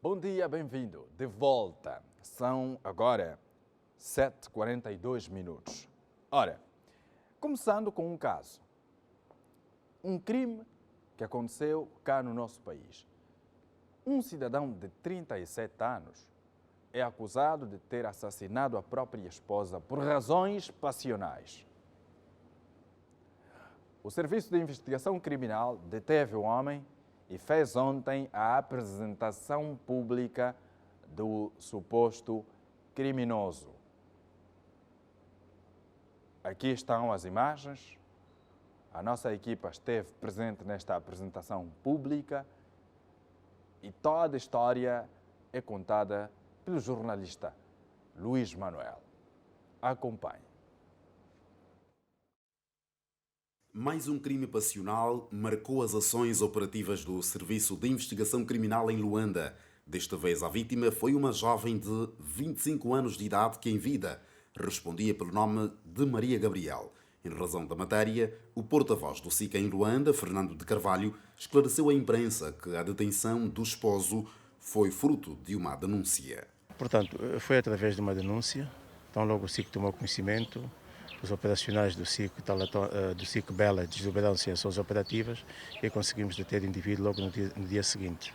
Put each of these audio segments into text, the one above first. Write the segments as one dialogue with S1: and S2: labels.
S1: Bom dia, bem-vindo. De volta. São agora 7h42. Ora, começando com um caso. Um crime que aconteceu cá no nosso país. Um cidadão de 37 anos é acusado de ter assassinado a própria esposa por razões passionais. O Serviço de Investigação Criminal deteve o homem e fez ontem a apresentação pública do suposto criminoso. Aqui estão as imagens. A nossa equipa esteve presente nesta apresentação pública e toda a história é contada pelo jornalista Luís Manuel. Acompanhe.
S2: Mais um crime passional marcou as ações operativas do Serviço de Investigação Criminal em Luanda. Desta vez a vítima foi uma jovem de 25 anos de idade que em vida respondia pelo nome de Maria Gabriel. Em razão da matéria, o porta-voz do SIC em Luanda, Fernando de Carvalho, esclareceu à imprensa que a detenção do esposo foi fruto de uma denúncia.
S3: Portanto, foi através de uma denúncia, então logo o SIC tomou conhecimento, os operacionais do SIC Bela desobedeceram às suas operativas e conseguimos deter o indivíduo logo no dia seguinte.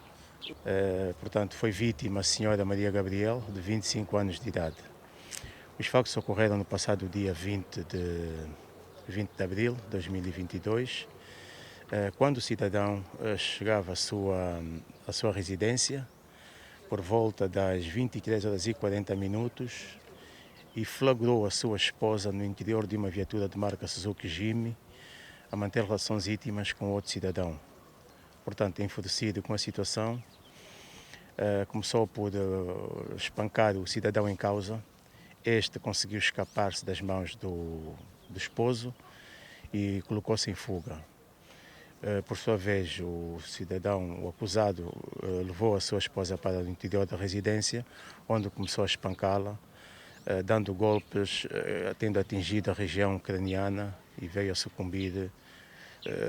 S3: Portanto, foi vítima a senhora Maria Gabriel, de 25 anos de idade. Os factos ocorreram no passado dia 20 de abril de 2022, quando o cidadão chegava à sua residência, por volta das 23h40, e flagrou a sua esposa no interior de uma viatura de marca Suzuki Jimny a manter relações íntimas com outro cidadão. Portanto, enfurecido com a situação, começou por espancar o cidadão em causa. Este conseguiu escapar-se das mãos do esposo e colocou-se em fuga. Por sua vez, o acusado, levou a sua esposa para o interior da residência, onde começou a espancá-la, dando golpes, tendo atingido a região craniana e veio a sucumbir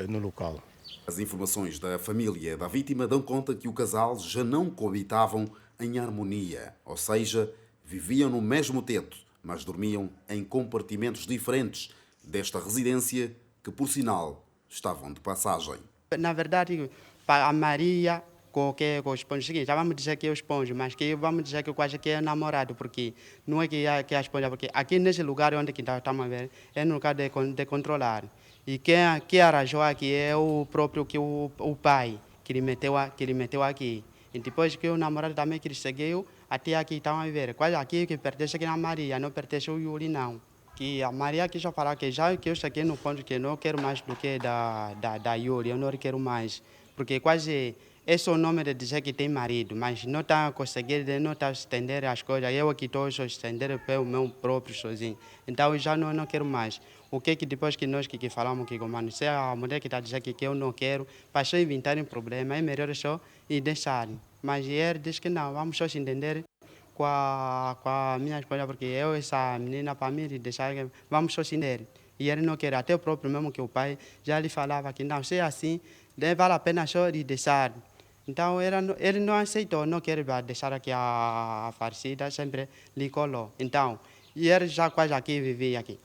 S3: no local.
S2: As informações da família da vítima dão conta que o casal já não coabitavam em harmonia, ou seja, viviam no mesmo teto, mas dormiam em compartimentos diferentes desta residência que, por sinal, estavam de passagem.
S4: Na verdade, para a Maria, que o esposo seguinte, já vamos dizer que é o esposo, mas que vamos dizer que quase que é namorado, porque não é que é a esposa, porque aqui nesse lugar onde estamos a ver, é no lugar de controlar. E quem arranjou aqui é o próprio que o pai, que ele meteu aqui. E depois que o namorado também que ele seguiu, até aqui estão a ver. Quase aqui que pertence aqui na Maria, não pertence ao Yuri, não. Que a Maria quis falar que já que eu cheguei no ponto que não quero mais do que da Yuri, eu não quero mais. Porque quase esse é o nome de dizer que tem marido, mas não está conseguindo, não está estender as coisas. Eu aqui estou a estender pelo meu próprio sozinho. Então eu já não quero mais. O que depois que nós que falamos que, mano, se a mulher que está dizendo que eu não quero, para só inventarem problema, é melhor só e deixarem. Mas ele diz que não, vamos só se entender com a minha esposa, porque eu, essa menina, para mim, deixar, vamos só se entender. E ele não quer, até o próprio mesmo que o pai já lhe falava que não, se é assim, vale a pena só de deixar. Então ele não aceitou, não quer deixar aqui a falecida, sempre lhe colou. Então, e ele já quase aqui vivia aqui.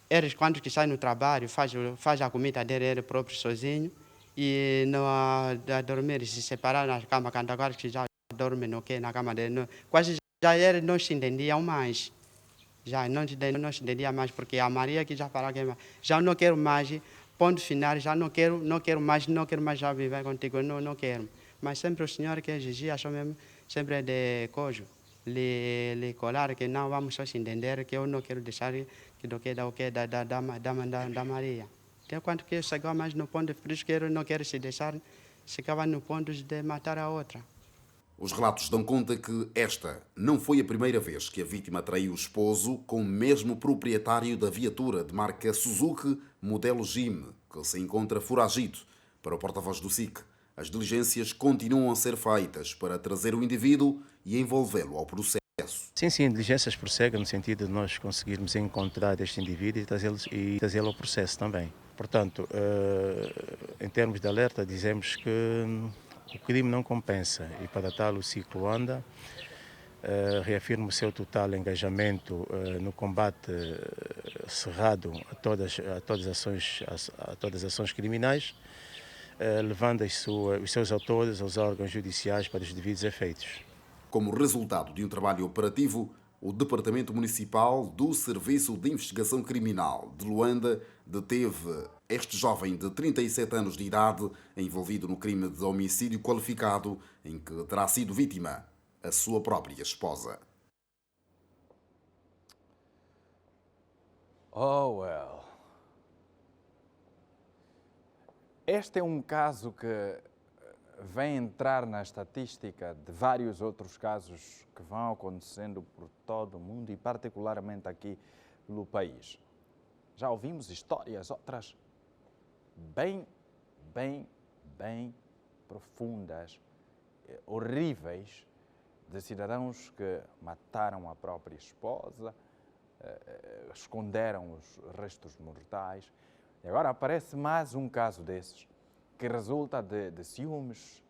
S4: Eles, quando que saem no trabalho, faz a comida dele, ele próprio sozinho, e não a dormir, se separar na cama, quando agora que já dorme na cama dele, quase já ele não se entendiam mais. Já não se entendia mais, porque a Maria que já falava que já não quero mais, ponto final, já não quero mais já viver contigo, não quero. Mas sempre o senhor que exigia, só mesmo, sempre é de cojo, lhe colar, que não vamos só se entender, que eu não quero deixar da Maria. Então, quando que chegou mais no ponto, por isso que eu não quero se deixar, chegava no ponto de matar a outra.
S2: Os relatos dão conta que esta não foi a primeira vez que a vítima traiu o esposo com o mesmo proprietário da viatura de marca Suzuki, modelo Jimny, que se encontra foragido. Para o porta-voz do SIC, as diligências continuam a ser feitas para trazer o indivíduo e envolvê-lo ao processo.
S3: Sim, diligências prosseguem no sentido de nós conseguirmos encontrar este indivíduo e trazê-lo ao processo também. Portanto, em termos de alerta, dizemos que O crime não compensa e para tal o ciclo anda. Reafirmo o seu total engajamento no combate cerrado a todas as ações criminais, levando os seus autores aos órgãos judiciais para os devidos efeitos.
S2: Como resultado de um trabalho operativo, o Departamento Municipal do Serviço de Investigação Criminal de Luanda deteve este jovem de 37 anos de idade envolvido no crime de homicídio qualificado em que terá sido vítima a sua própria esposa.
S1: Oh, well. Este é um caso que vem entrar na estatística de vários outros casos que vão acontecendo por todo o mundo e particularmente aqui no país. Já ouvimos histórias, outras bem profundas, horríveis, de cidadãos que mataram a própria esposa, esconderam os restos mortais. E agora aparece mais um caso desses, que resulta de ciúmes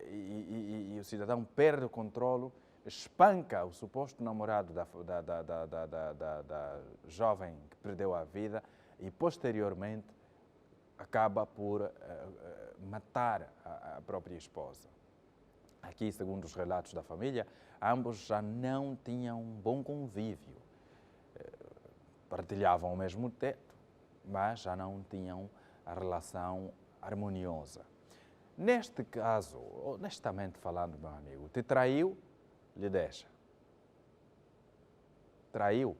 S1: e o cidadão perde o controlo, espanca o suposto namorado da jovem que perdeu a vida e, posteriormente, acaba por matar a própria esposa. Aqui, segundo os relatos da família, ambos já não tinham um bom convívio. Partilhavam o mesmo teto, mas já não tinham a relação harmoniosa. Neste caso, honestamente falando, meu amigo, te traiu, lhe deixa. Traiu,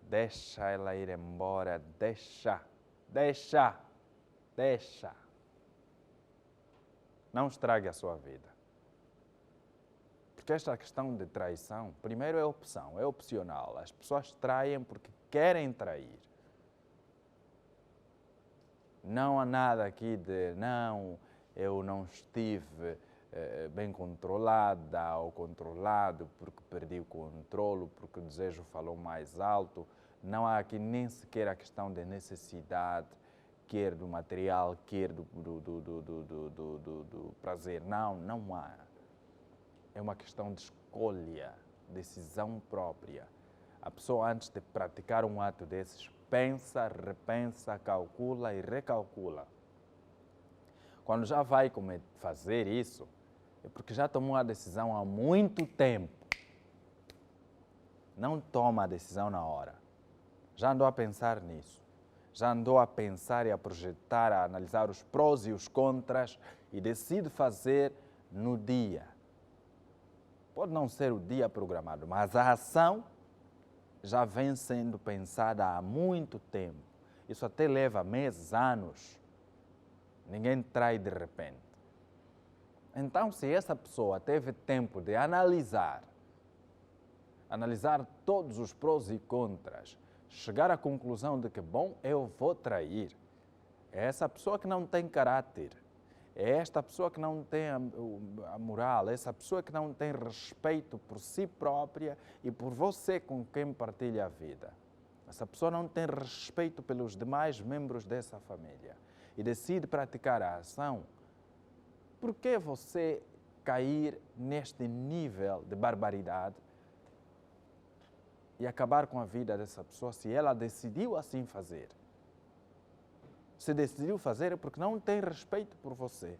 S1: deixa ela ir embora, deixa. Não estrague a sua vida. Porque esta questão de traição, primeiro é opção, é opcional. As pessoas traem porque querem trair. Não há nada aqui de, não, eu não estive bem controlada ou controlado porque perdi o controlo, porque o desejo falou mais alto. Não há aqui nem sequer a questão de necessidade, quer do material, quer do prazer. Não há. É uma questão de escolha, decisão própria. A pessoa, antes de praticar um ato desses, pensa, repensa, calcula e recalcula. Quando já vai fazer isso, é porque já tomou a decisão há muito tempo. Não toma a decisão na hora. Já andou a pensar nisso. Já andou a pensar e a projetar, a analisar os prós e os contras e decide fazer no dia. Pode não ser o dia programado, mas a ação já vem sendo pensada há muito tempo. Isso até leva meses, anos. Ninguém trai de repente. Então, se essa pessoa teve tempo de analisar todos os prós e contras, chegar à conclusão de que, bom, eu vou trair, é essa pessoa que não tem caráter, é esta pessoa que não tem a moral, é essa pessoa que não tem respeito por si própria e por você com quem partilha a vida. Essa pessoa não tem respeito pelos demais membros dessa família e decide praticar a ação. Por que você cair neste nível de barbaridade e acabar com a vida dessa pessoa se ela decidiu assim fazer? Se decidiu fazer é porque não tem respeito por você,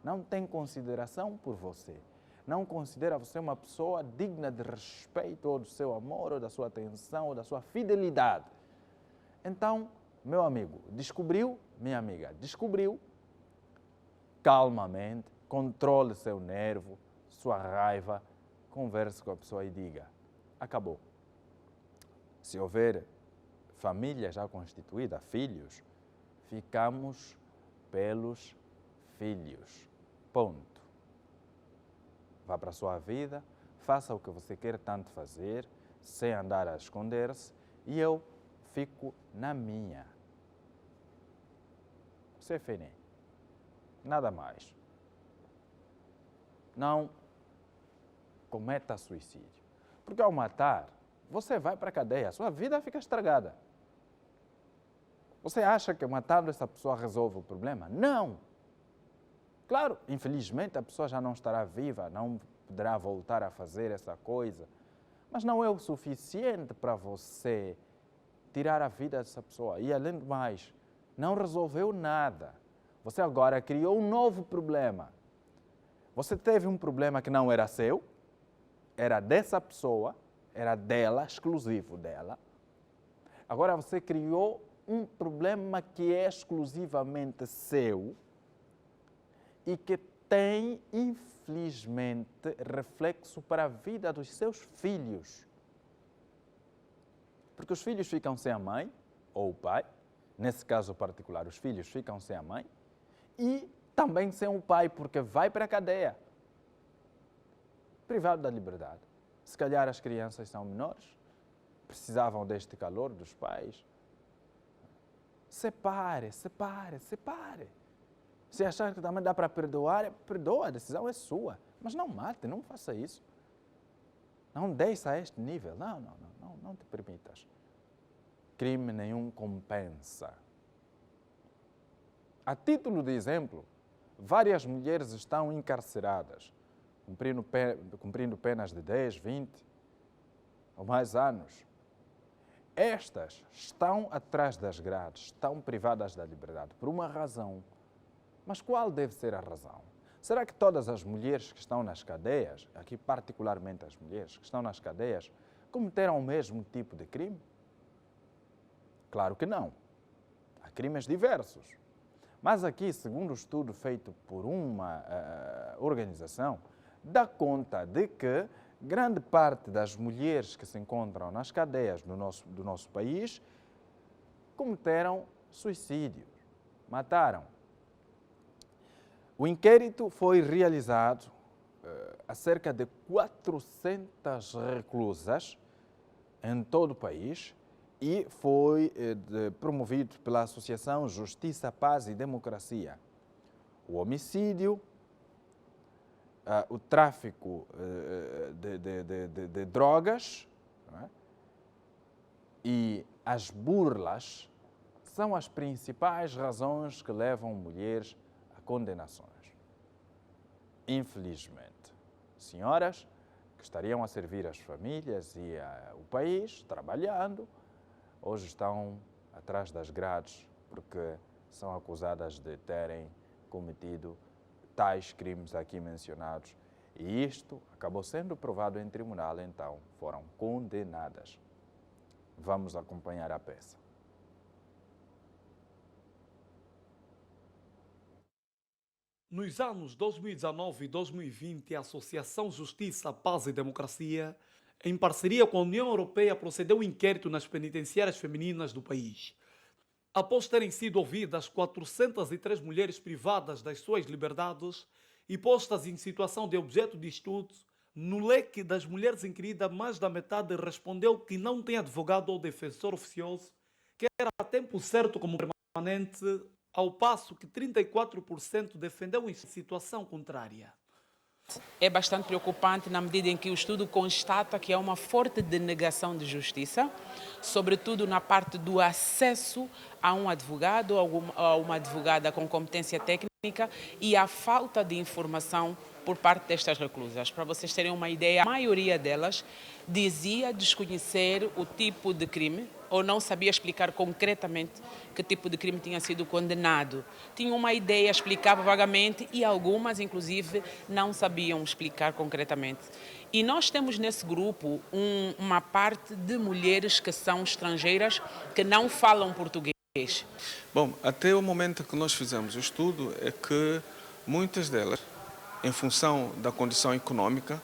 S1: não tem consideração por você, não considera você uma pessoa digna de respeito ou do seu amor, ou da sua atenção, ou da sua fidelidade. Então, meu amigo, descobriu, minha amiga, descobriu, calmamente, controle seu nervo, sua raiva, converse com a pessoa e diga, acabou. Se houver família já constituída, filhos, ficamos pelos filhos. Ponto. Vá para a sua vida, faça o que você quer tanto fazer, sem andar a esconder-se, e eu fico na minha. Você é fini. Nada mais. Não cometa suicídio. Porque ao matar, você vai para a cadeia, a sua vida fica estragada. Você acha que matando essa pessoa resolve o problema? Não! Claro, infelizmente a pessoa já não estará viva, não poderá voltar a fazer essa coisa, mas não é o suficiente para você tirar a vida dessa pessoa. E além do mais, não resolveu nada. Você agora criou um novo problema. Você teve um problema que não era seu, era dessa pessoa, era dela, exclusivo dela. Agora você criou um problema que é exclusivamente seu e que tem, infelizmente, reflexo para a vida dos seus filhos. Porque os filhos ficam sem a mãe ou o pai, nesse caso particular, os filhos ficam sem a mãe e também sem o pai, porque vai para a cadeia, privado da liberdade. Se calhar as crianças são menores, precisavam deste calor dos pais. Separe. Se achar que também dá para perdoar, perdoa, a decisão é sua. Mas não mate, não faça isso. Não desça a este nível. Não te permitas. Crime nenhum compensa. A título de exemplo, várias mulheres estão encarceradas, cumprindo penas de 10, 20 ou mais anos. Estas estão atrás das grades, estão privadas da liberdade por uma razão. Mas qual deve ser a razão? Será que todas as mulheres que estão nas cadeias, aqui particularmente as mulheres que estão nas cadeias, cometeram o mesmo tipo de crime? Claro que não. Há crimes diversos. Mas aqui, segundo o estudo feito por uma organização, dá conta de que grande parte das mulheres que se encontram nas cadeias do nosso país cometeram suicídio, mataram. O inquérito foi realizado a cerca de 400 reclusas em todo o país e foi promovido pela Associação Justiça, Paz e Democracia. O homicídio, o tráfico de drogas, não é? E as burlas são as principais razões que levam mulheres a condenações. Infelizmente, senhoras que estariam a servir as famílias e o país, trabalhando, hoje estão atrás das grades porque são acusadas de terem cometido tais crimes aqui mencionados. E isto acabou sendo provado em tribunal, então foram condenadas. Vamos acompanhar a peça.
S5: Nos anos 2019 e 2020, a Associação Justiça, Paz e Democracia, em parceria com a União Europeia, procedeu ao inquérito nas penitenciárias femininas do país. Após terem sido ouvidas 403 mulheres privadas das suas liberdades e postas em situação de objeto de estudo, no leque das mulheres inquiridas, mais da metade respondeu que não tem advogado ou defensor oficioso, que era a tempo certo como permanente, ao passo que 34% defendeu em situação contrária.
S6: É bastante preocupante na medida em que o estudo constata que há uma forte denegação de justiça, sobretudo na parte do acesso a um advogado ou a uma advogada com competência técnica e a falta de informação por parte destas reclusas. Para vocês terem uma ideia, a maioria delas dizia desconhecer o tipo de crime ou não sabia explicar concretamente que tipo de crime tinha sido condenado. Tinha uma ideia, explicava vagamente e algumas, inclusive, não sabiam explicar concretamente. E nós temos nesse grupo uma parte de mulheres que são estrangeiras, que não falam português.
S7: Bom, até o momento que nós fizemos o estudo é que muitas delas, em função da condição econômica,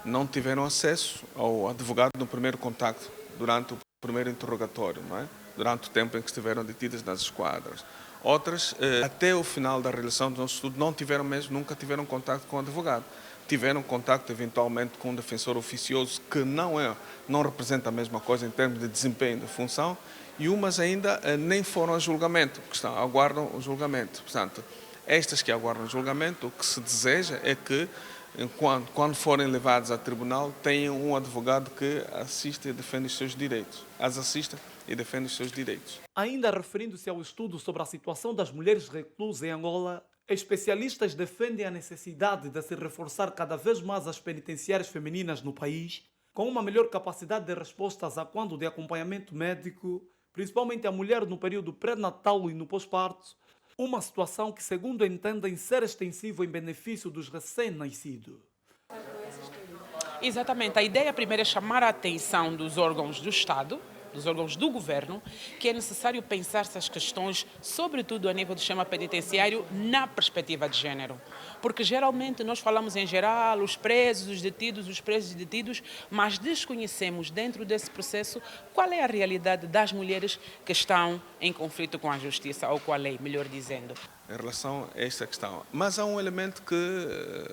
S7: não tiveram acesso ao advogado no primeiro contacto, durante o primeiro interrogatório, não é? Durante o tempo em que estiveram detidas nas esquadras. Outras, até o final da realização do nosso estudo, nunca tiveram contacto com o advogado. Tiveram contacto, eventualmente, com um defensor oficioso, que não representa a mesma coisa em termos de desempenho de função, e umas ainda nem foram a julgamento, porque aguardam o julgamento. Portanto, estas que aguardam o julgamento, o que se deseja é que, quando forem levados a tribunal, tenham um advogado que assista e defenda os seus direitos. As assista e defenda os seus direitos.
S5: Ainda referindo-se ao estudo sobre a situação das mulheres reclusas em Angola, Especialistas defendem a necessidade de se reforçar cada vez mais as penitenciárias femininas no país, com uma melhor capacidade de respostas a quando de acompanhamento médico, principalmente a mulher no período pré-natal e no pós-parto, uma situação que, segundo entendem, ser extensiva em benefício dos recém-nascidos.
S6: Exatamente. A ideia primeiro é chamar a atenção dos órgãos do Estado, dos órgãos do governo, que é necessário pensar essas questões, sobretudo a nível do sistema penitenciário, na perspectiva de género. Porque geralmente nós falamos em geral, os presos e detidos, mas desconhecemos dentro desse processo qual é a realidade das mulheres que estão em conflito com a justiça, ou com a lei, melhor dizendo.
S7: Em relação a esta questão. Mas há um elemento que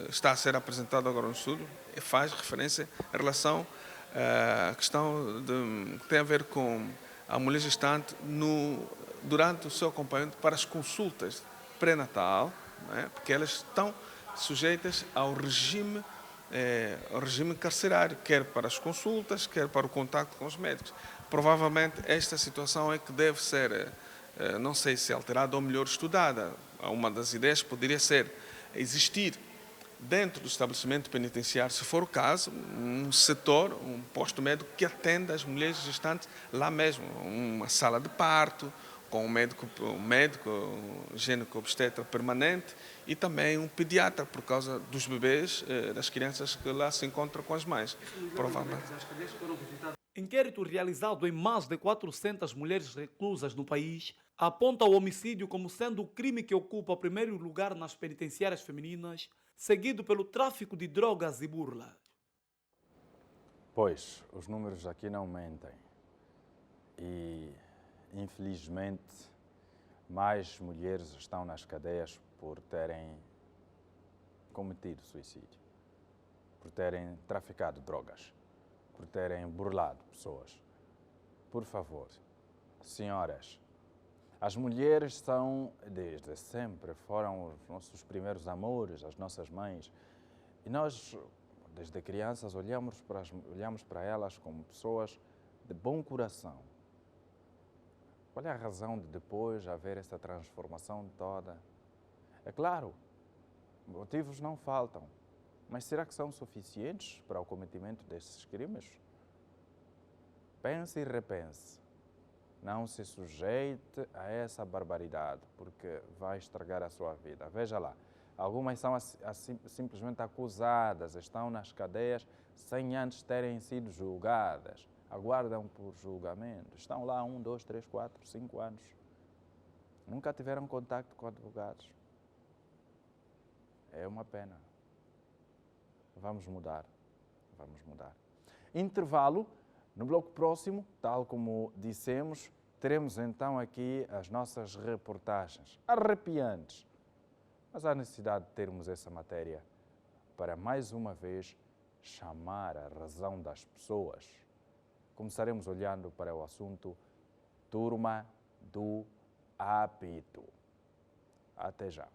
S7: está a ser apresentado agora no estudo, e faz referência em relação à questão que tem a ver com a mulher gestante durante o seu acompanhamento para as consultas pré-natal, não é? Porque elas estão sujeitas ao regime carcerário, quer para as consultas, quer para o contacto com os médicos. Provavelmente esta situação é que deve ser, não sei se alterada ou melhor estudada. Uma das ideias poderia ser existir dentro do estabelecimento penitenciário, se for o caso, um setor, um posto médico que atenda as mulheres gestantes lá mesmo, uma sala de parto, com um médico gineco-obstetra permanente e também um pediatra, por causa dos bebês, das crianças que lá se encontram com as mães, provavelmente.
S5: Inquérito realizado em mais de 400 mulheres reclusas no país aponta o homicídio como sendo o crime que ocupa o primeiro lugar nas penitenciárias femininas, seguido pelo tráfico de drogas e burlas.
S1: Pois, os números aqui não mentem. E, infelizmente, mais mulheres estão nas cadeias por terem cometido suicídio, por terem traficado drogas, por terem burlado pessoas. Por favor, senhoras, as mulheres são, desde sempre, foram os nossos primeiros amores, as nossas mães. E nós, desde crianças, olhamos para elas como pessoas de bom coração. Qual é a razão de depois haver essa transformação toda? É claro, motivos não faltam, mas será que são suficientes para o cometimento desses crimes? Pense e repense. Não se sujeite a essa barbaridade, porque vai estragar a sua vida. Veja lá, algumas são simplesmente acusadas, estão nas cadeias sem antes terem sido julgadas. Aguardam por julgamento. Estão lá 1, 2, 3, 4, 5 anos. Nunca tiveram contato com advogados. É uma pena. Vamos mudar. Vamos mudar. Intervalo. No bloco próximo, tal como dissemos, teremos então aqui as nossas reportagens arrepiantes. Mas há necessidade de termos essa matéria para, mais uma vez, chamar a razão das pessoas. Começaremos olhando para o assunto Turma do Apito. Até já.